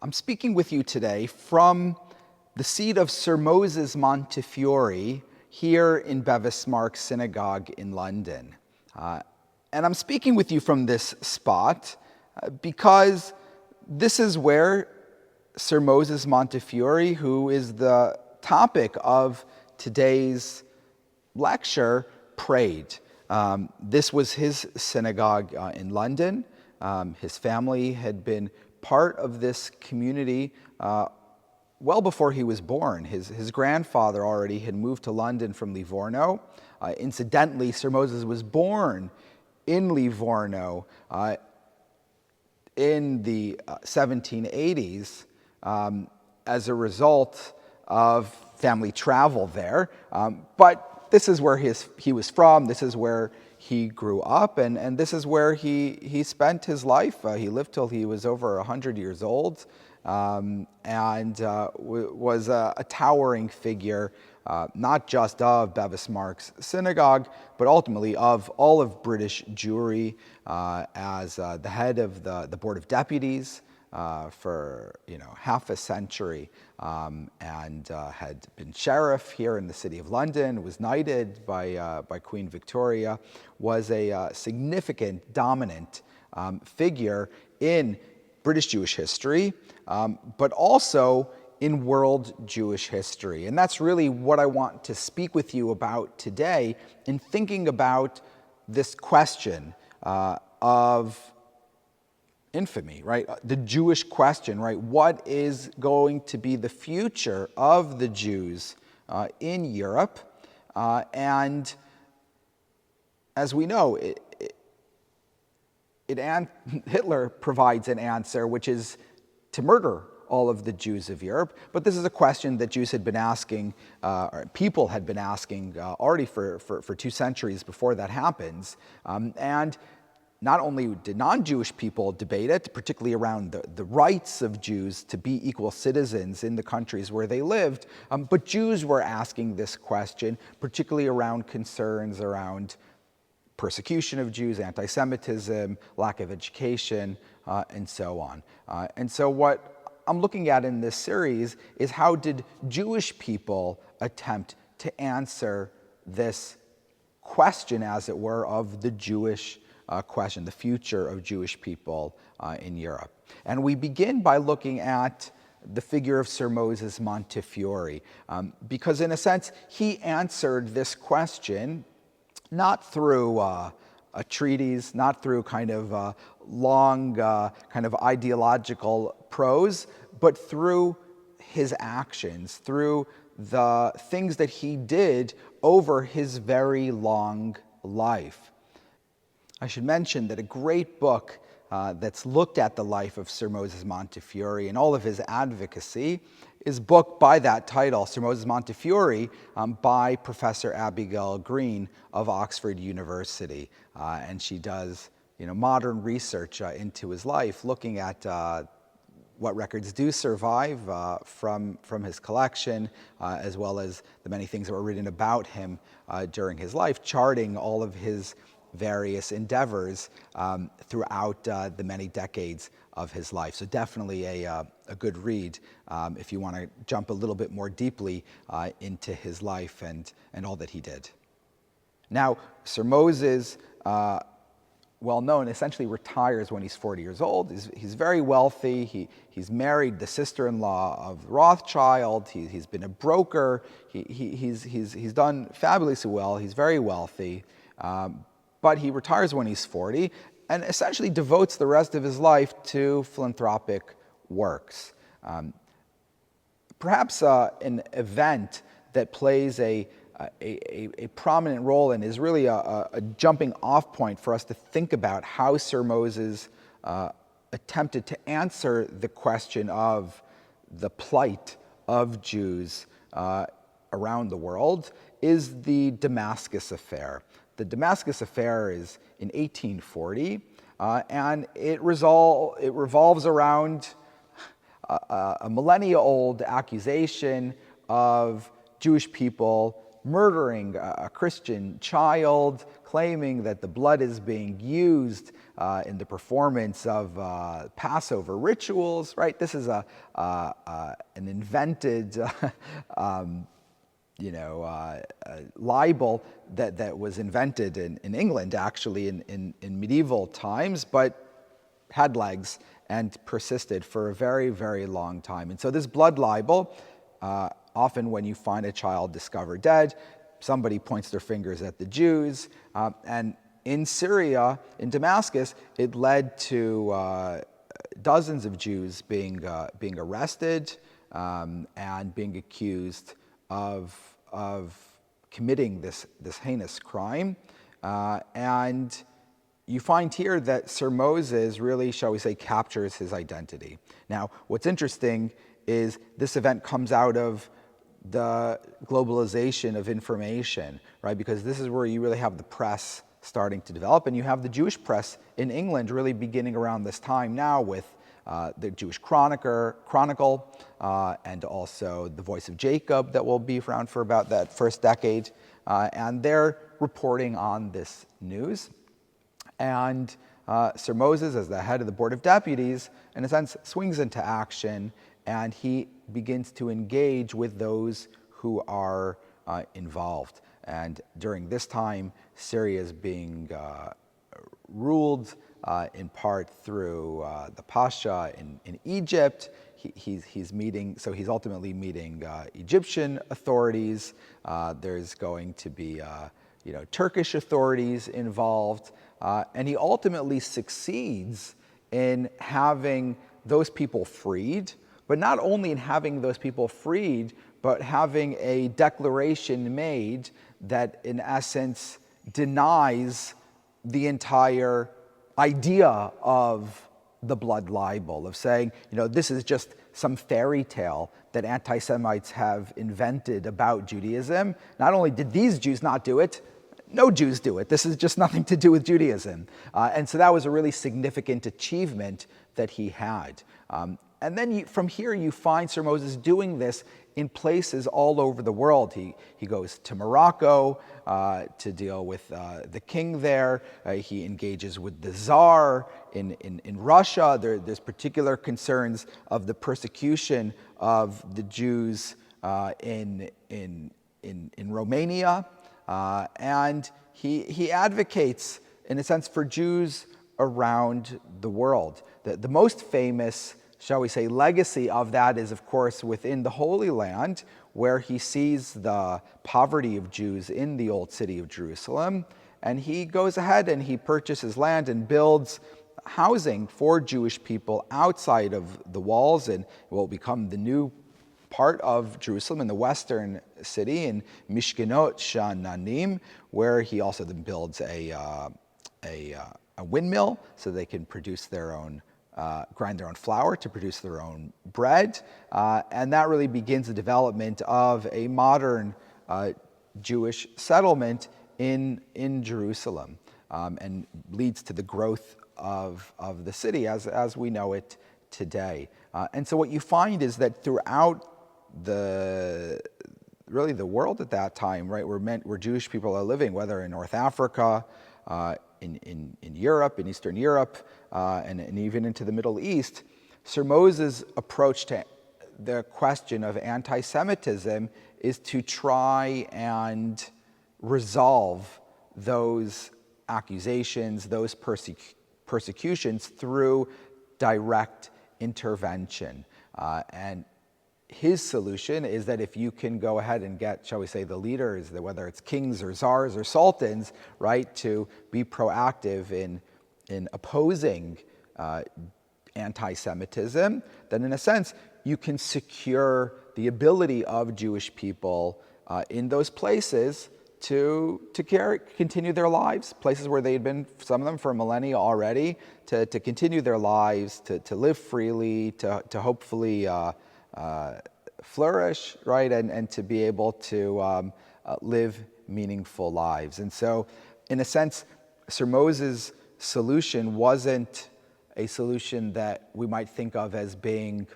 I'm speaking with you today from the seat of Sir Moses Montefiore here in Bevis Mark Synagogue in London. And I'm speaking with you from this spot because this is where Sir Moses Montefiore, who is the topic of today's lecture, prayed. This was his synagogue in London. His family had been part of this community well before he was born. His grandfather already had moved to London from Livorno. Incidentally, Sir Moses was born in Livorno in the 1780s as a result of family travel there. But this is where he was from, this is where he grew up, and this is where he spent his life. He lived till he was over 100 years old, and was a towering figure, not just of Bevis Mark's synagogue, but ultimately of all of British Jewry, as the head of the Board of Deputies for half a century, and had been sheriff here in the city of London, was knighted by Queen Victoria, was a significant, dominant figure in British Jewish history, but also in world Jewish history. And that's really what I want to speak with you about today in thinking about this question of infamy, right? The Jewish question, right? What is going to be the future of the Jews in Europe? And as we know, Hitler provides an answer, which is to murder all of the Jews of Europe. But this is a question that Jews had been asking, or people had been asking already for 2 centuries before that happens. And not only did non-Jewish people debate it, particularly around the rights of Jews to be equal citizens in the countries where they lived, but Jews were asking this question, particularly around concerns around persecution of Jews, anti-Semitism, lack of education, and so on. And so what I'm looking at in this series is how did Jewish people attempt to answer this question, as it were, of the Jewish question, the future of Jewish people in Europe. And we begin by looking at the figure of Sir Moses Montefiore, because in a sense, he answered this question not through a treatise, not through kind of long kind of ideological prose, but through his actions, through the things that he did over his very long life. I should mention that a great book that's looked at the life of Sir Moses Montefiore and all of his advocacy is a book by that title, Sir Moses Montefiore, by Professor Abigail Green of Oxford University. And she does modern research into his life, looking at what records do survive from his collection, as well as the many things that were written about him during his life, charting all of his various endeavors throughout the many decades of his life. So definitely a good read if you want to jump a little bit more deeply into his life and all that he did. Now, Sir Moses, well known, essentially retires when he's 40 years old. He's very wealthy. He's married the sister-in-law of Rothschild. He's been a broker. He's done fabulously well. He's very wealthy. But he retires when he's 40 and essentially devotes the rest of his life to philanthropic works. Perhaps an event that plays a prominent role and is really a jumping off point for us to think about how Sir Moses attempted to answer the question of the plight of Jews around the world is the Damascus Affair. The Damascus Affair is in 1840, and it revolves around a millennia-old accusation of Jewish people murdering a Christian child, claiming that the blood is being used in the performance of Passover rituals, right? This is an invented libel that was invented in England, actually, in medieval times, but had legs and persisted for a very, very long time. And so this blood libel, often when you find a child discovered dead, somebody points their fingers at the Jews. And in Syria, in Damascus, it led to dozens of Jews being arrested and being accused of committing this heinous crime. And you find here that Sir Moses really, shall we say, captures his identity. Now, what's interesting is this event comes out of the globalization of information, right? Because this is where you really have the press starting to develop, and you have the Jewish press in England really beginning around this time now with the Jewish Chronicle, and also the Voice of Jacob that will be around for about that first decade. And they're reporting on this news. And Sir Moses, as the head of the Board of Deputies, in a sense, swings into action, and he begins to engage with those who are involved. And during this time, Syria is being ruled in part through the Pasha in Egypt. He's ultimately meeting Egyptian authorities. There's going to be Turkish authorities involved. And he ultimately succeeds in having those people freed, but not only in having those people freed, but having a declaration made that in essence denies the entire idea of the blood libel, of saying, this is just some fairy tale that anti-Semites have invented about Judaism. Not only did these Jews not do it, no Jews do it. This is just nothing to do with Judaism. And so that was a really significant achievement that he had. And then from here you find Sir Moses doing this in places all over the world. He goes to Morocco to deal with the king there. He engages with the Tsar in Russia. There's particular concerns of the persecution of the Jews in Romania. And he advocates, in a sense, for Jews around the world. The most famous, shall we say, legacy of that is, of course, within the Holy Land, where he sees the poverty of Jews in the old city of Jerusalem. And he goes ahead and he purchases land and builds housing for Jewish people outside of the walls, and it will become the new part of Jerusalem in the western city in Mishkenot Sha'ananim, where he also then builds a windmill so they can produce their own, grind their own flour to produce their own bread. And that really begins the development of a modern Jewish settlement in Jerusalem, and leads to the growth of the city as we know it today. And so what you find is that throughout the world at that time, right, where Jewish people are living, whether in North Africa, in Europe, in Eastern Europe, and even into the Middle East, Sir Moses' approach to the question of anti-Semitism is to try and resolve those accusations, those persecutions through direct intervention. And his solution is that if you can go ahead and get, shall we say, the leaders, whether it's kings or czars or sultans, right, to be proactive in opposing anti-Semitism, then in a sense you can secure the ability of Jewish people in those places to continue their lives, places where they had been, some of them for millennia already, to continue their lives, to live freely, to hopefully flourish, right, and to be able to live meaningful lives. And so, in a sense, Sir Moses' solution wasn't a solution that we might think of as being,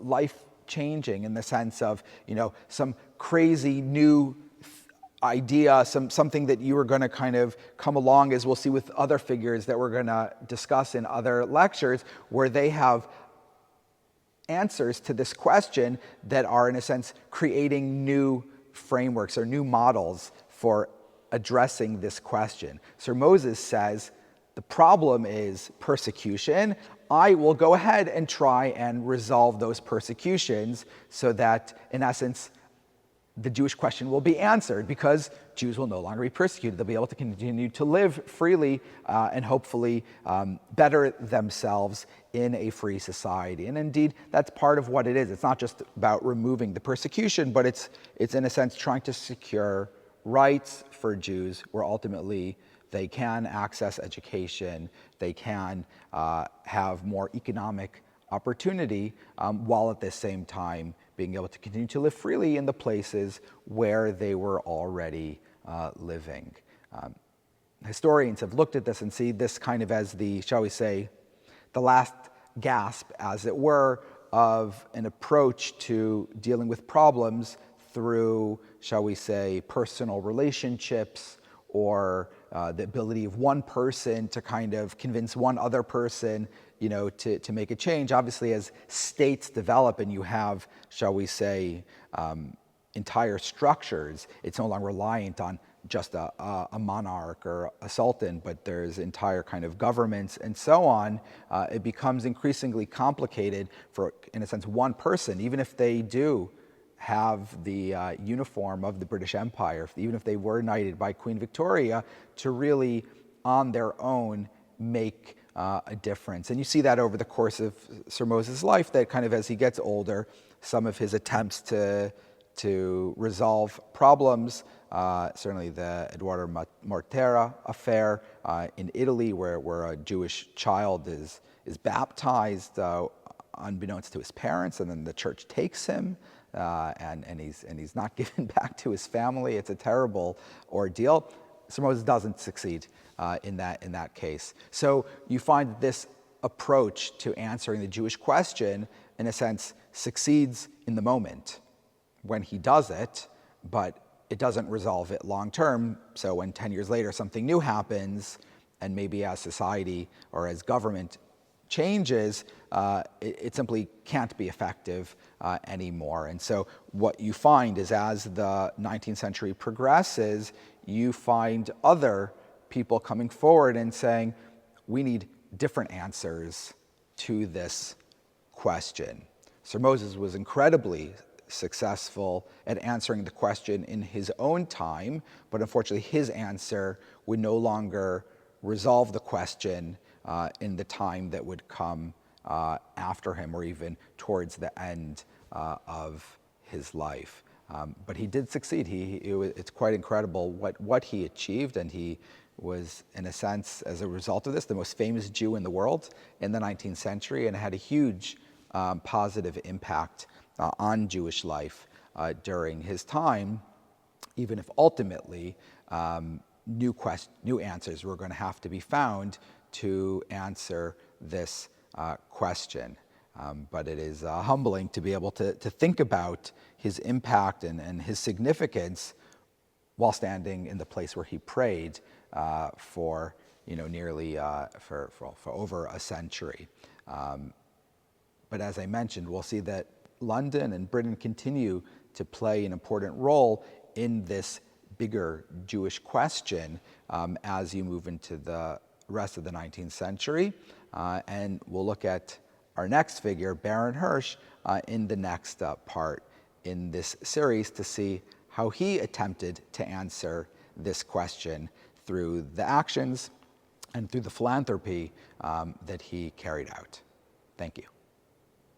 life changing in the sense of, some crazy new idea, something that you were going to kind of come along, as we'll see with other figures that we're going to discuss in other lectures, where they have answers to this question that are, in a sense, creating new frameworks or new models for addressing this question. Sir Moses says, the problem is persecution. I will go ahead and try and resolve those persecutions so that, in essence, the Jewish question will be answered, because Jews will no longer be persecuted. They'll be able to continue to live freely and hopefully better themselves in a free society. And indeed, that's part of what it is. It's not just about removing the persecution, but it's in a sense trying to secure rights for Jews where ultimately they can access education, they can have more economic opportunity, while at the same time being able to continue to live freely in the places where they were already living. Historians have looked at this and see this kind of as the, shall we say, the last gasp, as it were, of an approach to dealing with problems through, shall we say, personal relationships, or the ability of one person to kind of convince one other person, to make a change. Obviously, as states develop and you have, shall we say, entire structures, it's no longer reliant on just a monarch or a sultan, but there's entire kind of governments and so on. It becomes increasingly complicated for, in a sense, one person, even if they do have the uniform of the British Empire, even if they were knighted by Queen Victoria, to really, on their own, make a difference. And you see that over the course of Sir Moses' life, that kind of as he gets older, some of his attempts to resolve problems, certainly the Eduardo Mortera affair in Italy, where a Jewish child is baptized unbeknownst to his parents, and then the church takes him, and he's not given back to his family. It's a terrible ordeal. Sir Moses doesn't succeed in that case. So you find this approach to answering the Jewish question, in a sense, succeeds in the moment when he does it, but it doesn't resolve it long term. So when 10 years later something new happens, and maybe as society or as government changes, it simply can't be effective anymore. And so what you find is, as the 19th century progresses, you find other people coming forward and saying, we need different answers to this question. Sir Moses was incredibly successful at answering the question in his own time, but unfortunately his answer would no longer resolve the question in the time that would come after him, or even towards the end of his life. But he did succeed. It's quite incredible what he achieved, and he was, in a sense, as a result of this, the most famous Jew in the world in the 19th century, and had a huge positive impact on Jewish life during his time, even if ultimately new answers were going to have to be found to answer this question. But it is humbling to be able to think about his impact and his significance while standing in the place where he prayed for nearly for over a century. But as I mentioned, we'll see that London and Britain continue to play an important role in this bigger Jewish question as you move into the rest of the 19th century. And we'll look at our next figure, Baron Hirsch, in the next part in this series, to see how he attempted to answer this question through the actions and through the philanthropy that he carried out. Thank you.